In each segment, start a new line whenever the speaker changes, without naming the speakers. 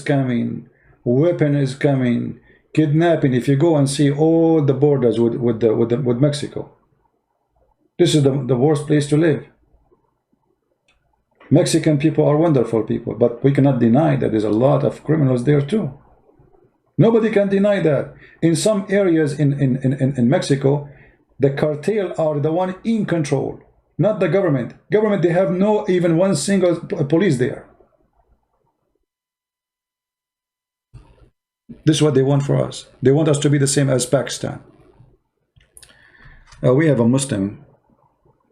coming, weapon is coming, kidnapping. If you go and see all the borders with Mexico, this is the worst place to live. Mexican people are wonderful people, but we cannot deny that there's a lot of criminals there too. Nobody can deny that. In some areas in Mexico, the cartel are the one in control, not the government. Government, they have no even one single police there. This is what they want for us. They want us to be the same as Pakistan. We have a Muslim.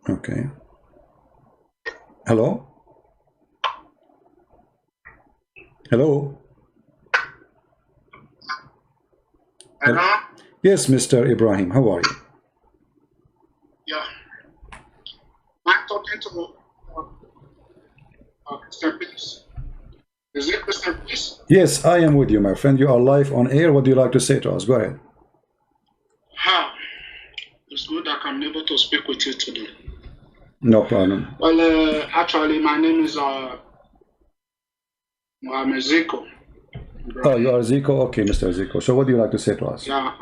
Okay. Hello? Hello?
Hello?
Yes, Mr. Ibrahim, how are you?
Yeah. I'm talking to Mr. Peace. Is it Mr. Peace?
Yes, I am with you, my friend. You are live on air. What do you like to say to us? Go ahead.
It's good that I'm able to speak with you today.
No problem.
Well, actually, my name is Mohamed Zico.
Oh, you are Zico? Okay, Mr. Zico. So what do you like to say to us?
Yeah,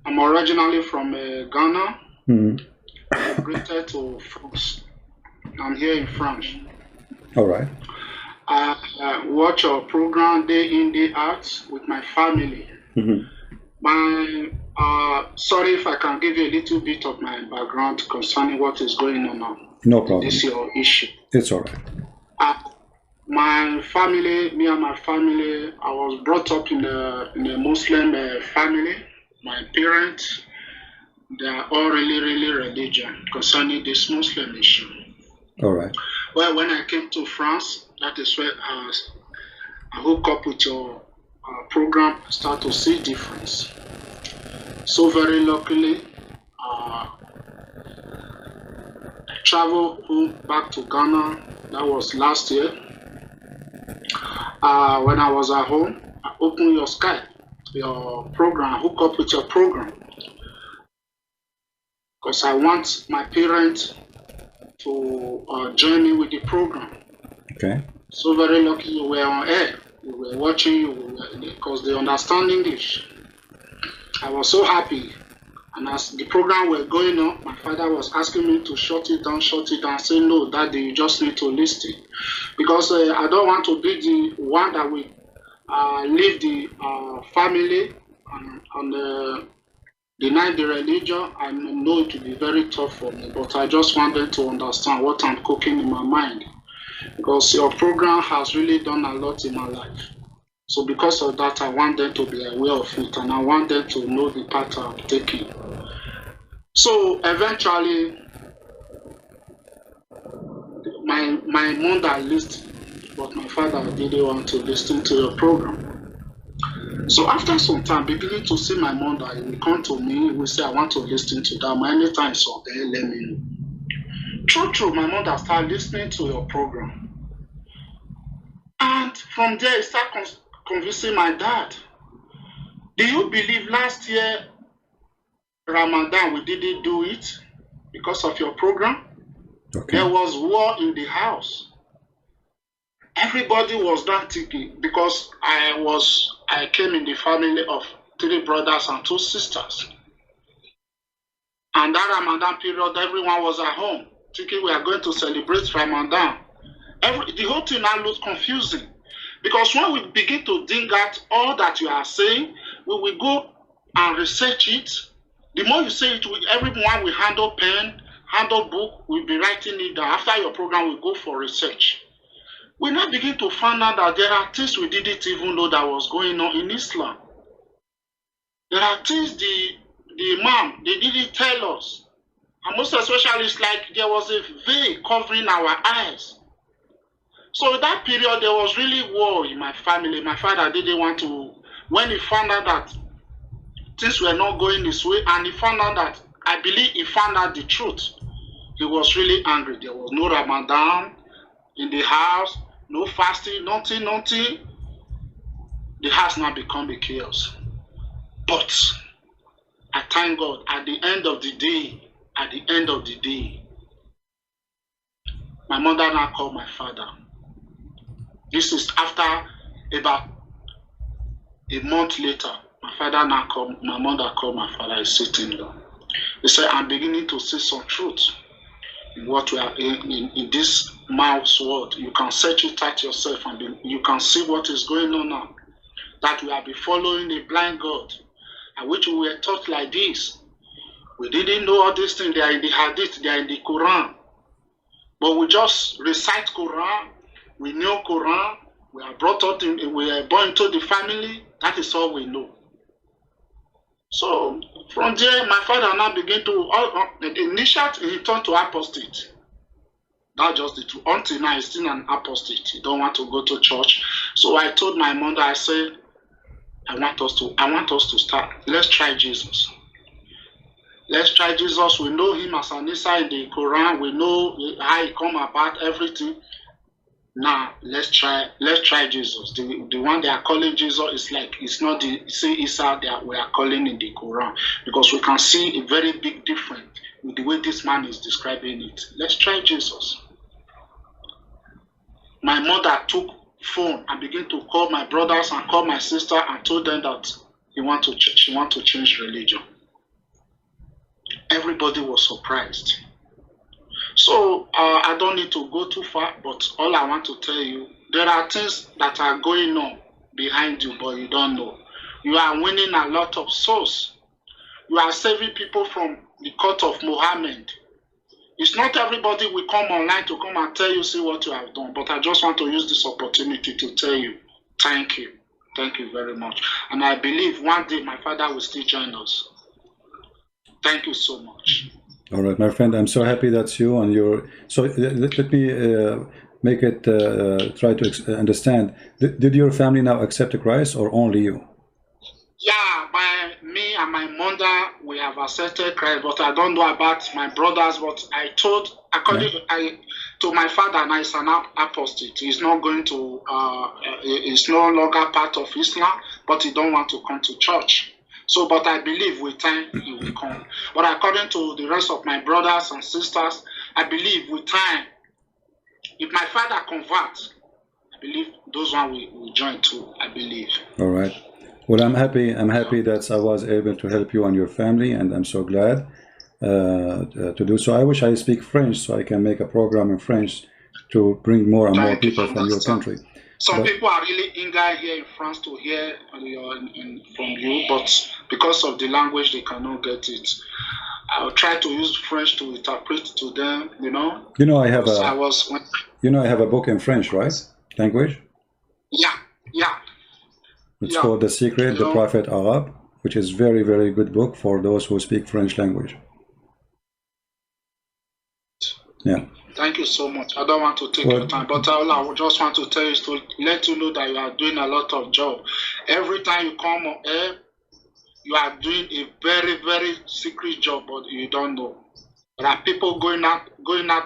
I'm originally from Ghana. Migrated to France. I'm here in France.
All right.
I watch your program day in, day out with my family. Sorry if I can give you a little bit of my background concerning what is going on now.
No problem.
This is your issue.
It's all right.
My family, me and my family, I was brought up in a Muslim family. My parents, they are all really religious concerning this Muslim issue.
All right.
Well, when I came to France, that is where I hook up with your program, start to see difference. So very luckily, I traveled home back to Ghana. That was last year. When I was at home, I opened your Skype, your program, hook up with your program. Because I want my parents to join me with the program.
Okay.
So very lucky you were on air. We were watching you because they understand English. I was so happy. And as the program was going on, my father was asking me to shut it down, say, no, Daddy, you just need to listen. Because I don't want to be the one that will leave the family and deny the religion. I know it will be very tough for me, but I just wanted to understand what I'm cooking in my mind. Because your program has really done a lot in my life. So because of that, I want them to be aware of it, and I want them to know the path I'm taking. So eventually, my mother listened, but my father didn't want to listen to your program. So after some time, beginning to see my mother, he will come to me, he will say, I want to listen to that. Anytime so there, let me know. True, my mother started listening to your program. And from there, he started convincing my dad. Do you believe last year, Ramadan, we didn't do it because of your program? Okay. There was war in the house. Everybody was not thinking because I came in the family of 3 brothers and 2 sisters. And that Ramadan period, everyone was at home thinking we are going to celebrate Ramadan. The whole thing now looks confusing. Because when we begin to dig out all that you are saying, we will go and research it. The more you say it, everyone will handle pen, handle book, will be writing it down. After your program, we go for research. We now begin to find out that there are things we didn't even know that was going on in Islam. There are things the Imam, they didn't tell us. And most especially, it's like there was a veil covering our eyes. So in that period, there was really war in my family. My father didn't want to, when he found out that things were not going his way, and he found out that, I believe he found out the truth, he was really angry. There was no Ramadan in the house, no fasting, nothing. The house now become a chaos. But I thank God, at the end of the day, my mother now called my father. This is after About a month later, my mother called my father, is sitting there. He said, I'm beginning to see some truth in what we are in this mouse world. You can search it out yourself and you can see what is going on now. That we have been following a blind God, and which we were taught like this. We didn't know all these things. They are in the Hadith, they are in the Quran. But we just recite Quran, we know Quran, we are brought up, we are born into the family. That is all we know. So from there, my father now began to, initially he turned to apostate. That's just the truth. Until now, he's still an apostate. He don't want to go to church. So I told my mother, I said, I want us to start. Let's try Jesus. Let's try Jesus. We know him as Anisa in the Quran. We know how he come about everything. Now let's try Jesus. The one they are calling Jesus is like, it's not the Isa that we are calling in the Quran, because we can see a very big difference with the way this man is describing it. Let's try Jesus. My mother took phone and began to call my brothers and call my sister and told them that she want to change religion. Everybody was surprised. So I don't need to go too far, but all I want to tell you, there are things that are going on behind you, but you don't know. You are winning a lot of souls. You are saving people from the court of Muhammad. It's not everybody will come online to come and tell you, see what you have done, but I just want to use this opportunity to tell you, thank you. Thank you very much. And I believe one day my father will still join us. Thank you so much.
All right, my friend, I'm so happy that's you and your. So let me make it try to understand. Did your family now accept Christ or only you?
Yeah, me and my mother, we have accepted Christ, but I don't know about my brothers. But I told, according to my father, now he's an apostate. He's not going to. He's no longer part of Islam, but he don't want to come to church. So, but I believe with time he will come. But according to the rest of my brothers and sisters, I believe with time, if my father converts, I believe those one will join too. I believe.
All right. Well, I'm happy. I'm happy that I was able to help you and your family, and I'm so glad to do so. I wish I speak French so I can make a program in French to bring more and more people from your country.
Some people are really eager here in France to hear from you, but because of the language, they cannot get it. I'll try to use French to interpret to them, you know.
You know, I have a book in French, right? Language?
Yeah.
It's called The Secret, the Prophet Arab, which is very, very good book for those who speak French language. Yeah.
Thank you so much. I don't want to take your time, but all I just want to tell you is to let you know that you are doing a lot of job. Every time you come on air, you are doing a very, very secret job, but you don't know. There are people going out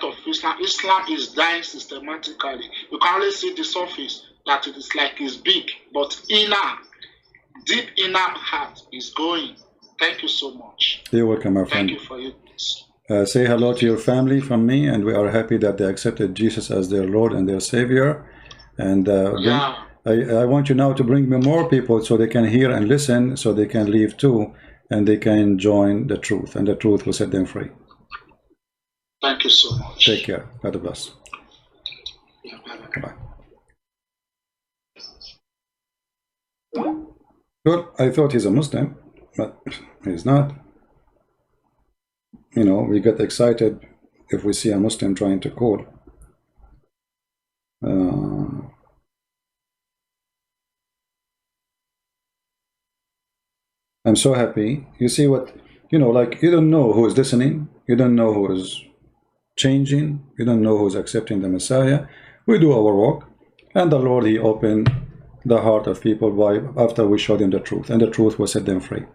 of Islam. Islam is dying systematically. You can only see the surface, that it is like it's big, but deep inner heart is going. Thank you so much.
You're welcome, my friend.
Thank you for it.
Say hello to your family from me, and we are happy that they accepted Jesus as their Lord and their Savior. And I want you now to bring me more people so they can hear and listen, so they can leave too, and they can join the truth, and the truth will set them free.
Thank you so much.
Take care. God bless.
Yeah,
bye. Well, I thought he's a Muslim, but he's not. You know, we get excited if we see a Muslim trying to call. I'm so happy. You see what, you know, like you don't know who is listening. You don't know who is changing. You don't know who is accepting the Messiah. We do our work. And the Lord, He opened the heart of people after we showed them the truth. And the truth will set them free.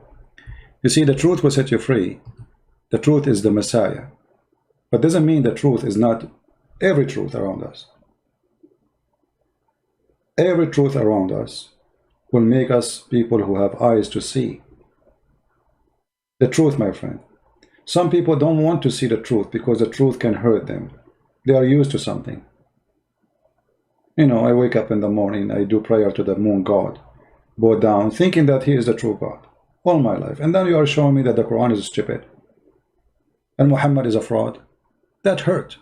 You see, the truth will set you free. The truth is the Messiah. But doesn't mean the truth is not every truth around us. Every truth around us will make us people who have eyes to see. The truth, my friend. Some people don't want to see the truth because the truth can hurt them. They are used to something. You know, I wake up in the morning, I do prayer to the moon god, bow down, thinking that he is the true God all my life. And then you are showing me that the Quran is stupid and Muhammad is a fraud. That hurt.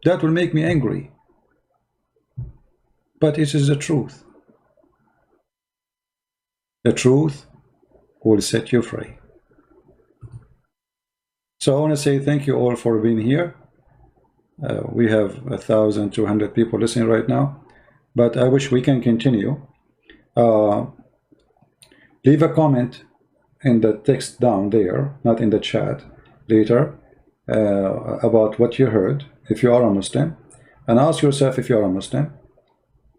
That will make me angry. But it is the truth. The truth will set you free. So I want to say thank you all for being here. We have 1,200 people listening right now, but I wish we can continue. Leave a comment in the text down there, not in the chat, later, about what you heard, if you are a Muslim, and ask yourself, if you are a Muslim,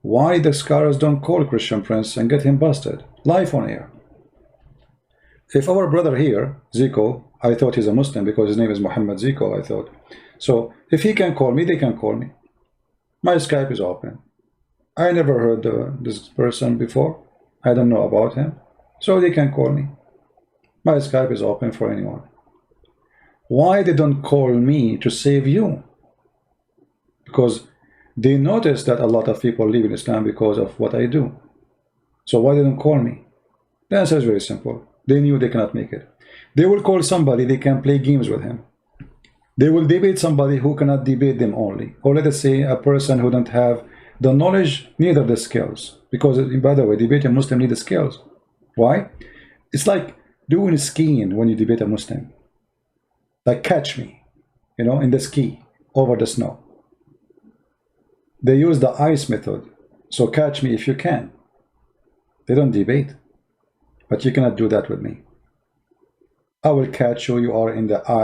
why the scholars don't call Christian Prince and get him busted live on air. If our brother here, Zico, I thought he's a Muslim because his name is Muhammad Zico, I thought. So if he can call me, they can call me. My Skype is open. I never heard this person before. I don't know about him. So they can call me. My Skype is open for anyone. Why they don't call me to save you? Because they notice that a lot of people leave in Islam because of what I do. So why they don't call me? The answer is very simple. They knew they cannot make it. They will call somebody they can play games with him. They will debate somebody who cannot debate them only. Or let us say a person who don't have the knowledge, neither the skills. Because, by the way, debating Muslim need the skills. Why? It's like doing skiing when you debate a Muslim. Like catch me, you know, in the ski over the snow. They use the ice method. So catch me if you can. They don't debate. But you cannot do that with me. I will catch you. You are in the ice.